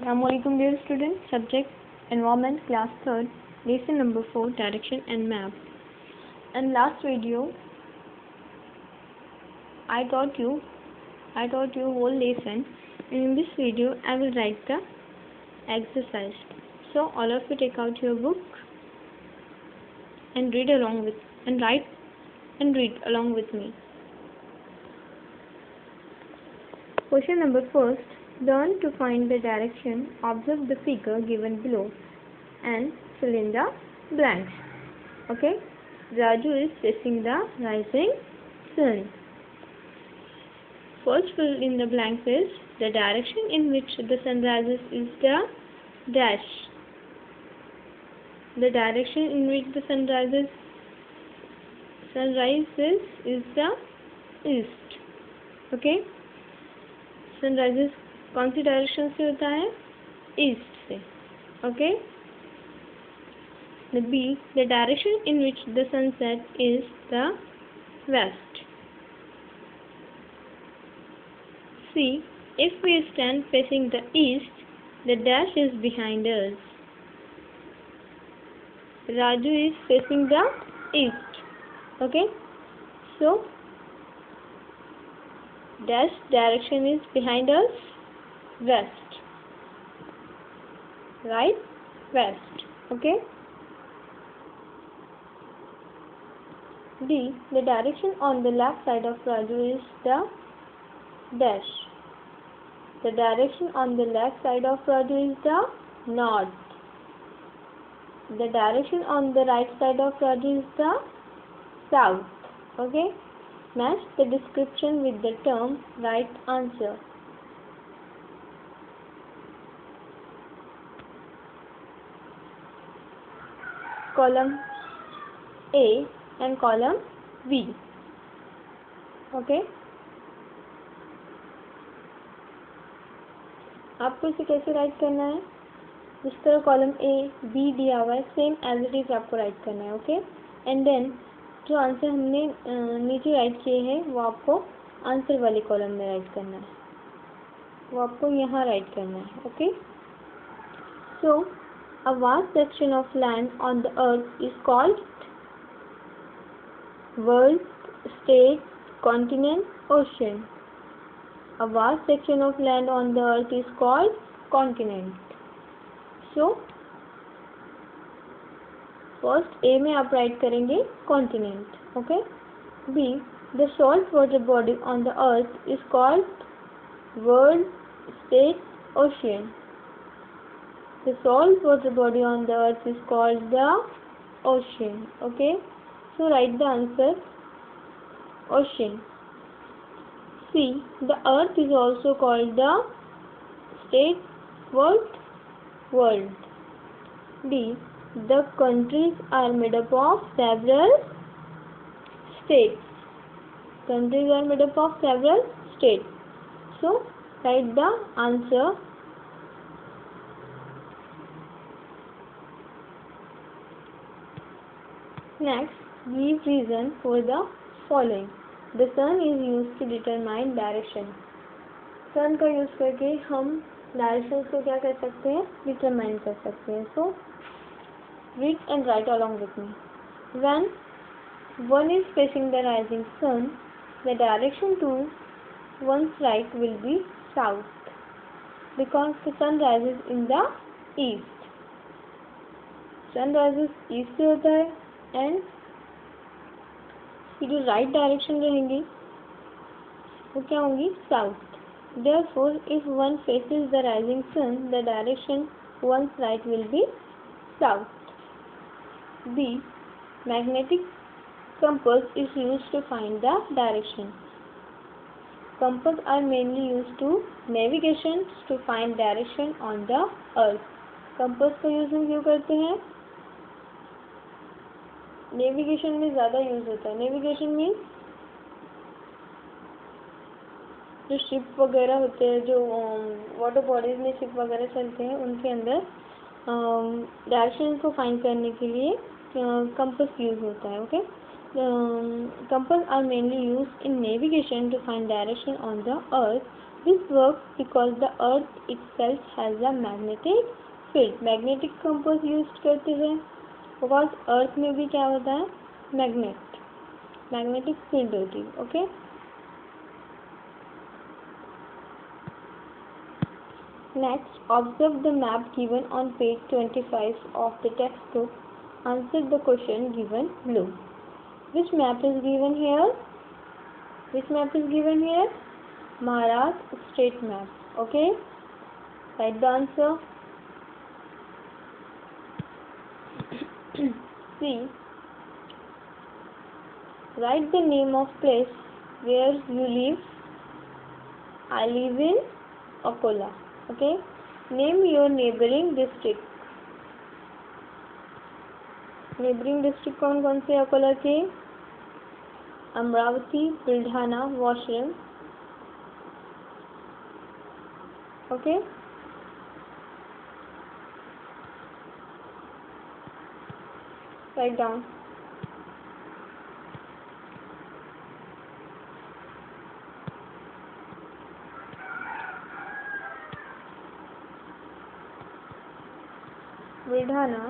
Assalamualaikum dear students, subject environment class 3rd, lesson number 4, direction and map. In last video I taught you whole lesson, and in this video I will write the exercise. So all of you take out your book and read along with me. Question number first. Learn to find the direction. Observe the figure given below and fill in the blanks. Okay. Raju is facing the rising sun. First fill in the blanks is the direction in which the sun rises is the dash. The direction in which the sun rises is the east. Okay. Sun rises कौन सी direction से होता है? East से. Okay. B. The direction in which the sunset is the west. C. If we stand facing the east, the dash is behind us. Raju is facing the east. Okay. So dash direction is behind us. West. Right? West. Okay. D. The direction on the left side of Raju is the dash. The direction on the left side of Raju is the north. The direction on the right side of Raju is the south. Okay. Match the description with the term right answer. Column A and column B. Okay. आपको इसे कैसे right करना है? जिस तरह column A, B दिया हुआ है सेम एज इट इज आपको राइट करना है. ओके. एंड देन जो आंसर हमने नीचे राइट किए हैं वो आपको आंसर वाले कॉलम में राइट करना है. वो आपको यहाँ राइट करना है. Okay. So a vast section of land on the earth is called world, state, continent, ocean. A vast section of land on the earth is called continent. So first A में आप right करेंगे continent. Okay. B. The salt water body on the earth is called world, state, ocean. The salt water body on the earth is called the ocean. Okay. So write the answer ocean. C. The earth is also called the state world. D. The countries are made up of several states. Countries are made up of several states. So write the answer. Next, give reason for the following. The sun is used to determine direction. Sun का use करके हम directions को क्या कर सकते हैं? Determine कर सकते हैं. So, read and write along with me. When one is facing the rising sun, the direction to one's right will be south, because the sun rises in the east. Sun rises east से होता है. And जो right direction रहेंगी वो क्या होंगी? South. Therefore if one faces the rising sun, the direction once right will be south. B. Magnetic compass is used to find the direction. Compass are mainly used to navigation to find direction on the earth. Compass का use हम क्यों करते हैं? Navigation में ज़्यादा use होता है. Navigation means जो शिप वगैरह होते हैं, जो वाटर बॉडीज में शिप वगैरह चलते हैं, उनके अंदर डायरेक्शन को फाइंड करने के लिए कंपास यूज होता है. Okay. Compass are mainly used in navigation to find direction on the earth. This works because the earth itself has a magnetic field. Magnetic compass use करते हैं because earth में भी क्या होता है, मैग्नेटिक फील्ड होती है. Okay. Next, observe the map given on page 25 of the textbook. Answer the question given below. Which map is given here? Which map is given here? Maharashtra state map. Okay. Write the answer. C. Write the name of place where you live. I live in Akola. Okay. Name your neighboring district. Neighboring district कौन कौन से अकोला के? Amravati, Buldhana, Washim. Okay. Write down. Buldhana,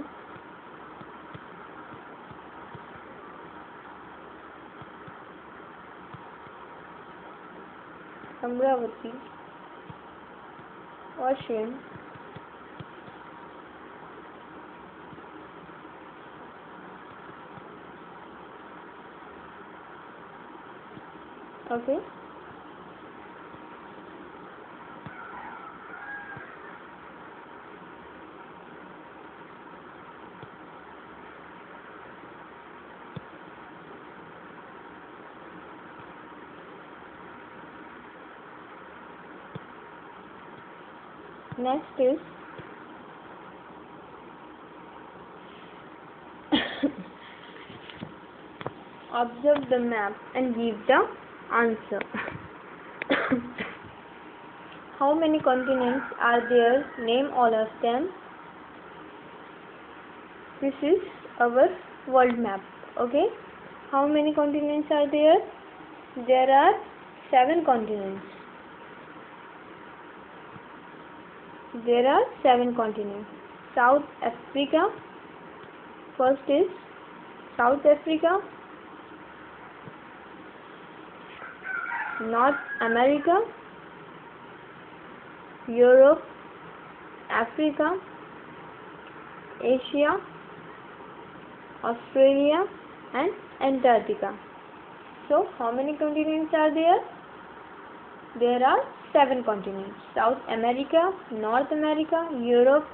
Amravati, Washim, okay. Next is observe the map and give the answer. How many continents are there? Name all of them. This is our world map. Okay. How many continents are there? There are 7 continents. There are 7 continents. South Africa. First is South Africa. North America. Europe. Africa. Asia. Australia and Antarctica. So, how many continents are there? There are 7 continents. South America, North America, Europe,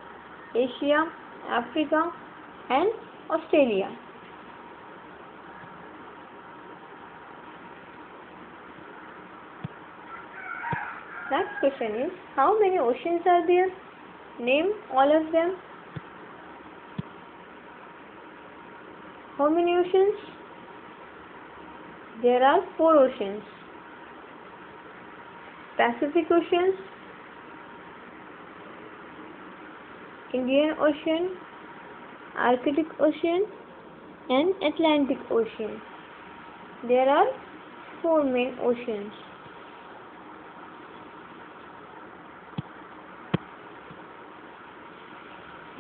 Asia, Africa and Australia. Next question is, how many oceans are there? Name all of them. How many oceans? There are 4 oceans. Pacific Ocean, Indian Ocean, Arctic Ocean and Atlantic Ocean. There are 4 main oceans.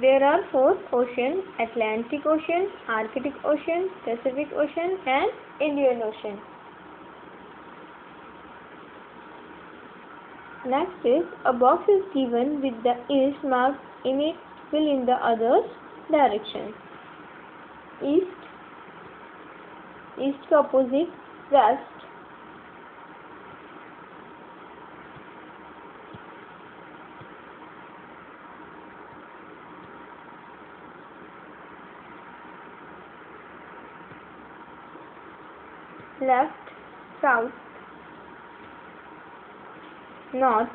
There are 4 oceans: Atlantic Ocean, Arctic Ocean, Pacific Ocean and Indian Ocean. Next is, a box is given with the east marked in it. Fill in the others direction. East, east का opposite west. Left, south. North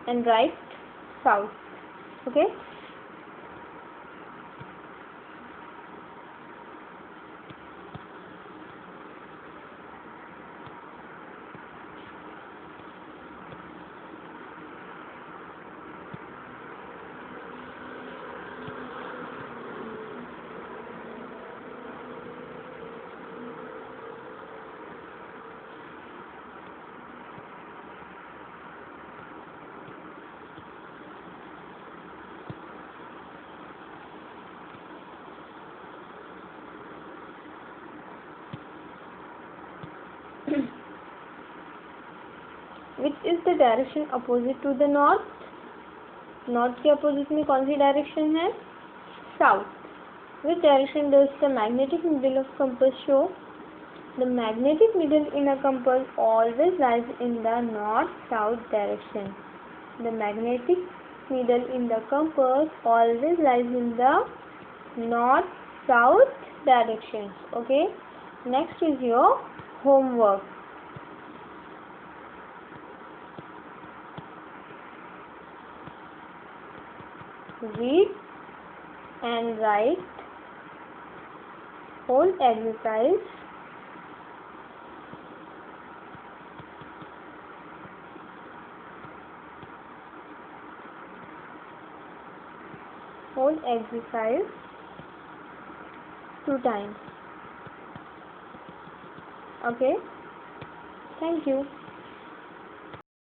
and right, south. Okay. Which is the direction opposite to the north? North के opposite में कौन सी direction है? South. Which direction does the magnetic needle of compass show? The magnetic needle in a compass always lies in the north-south direction. The magnetic needle in the compass always lies in the north-south directions. Okay. Next is your homework. Read and write whole exercise. Whole exercise 2 times. Okay. Thank you.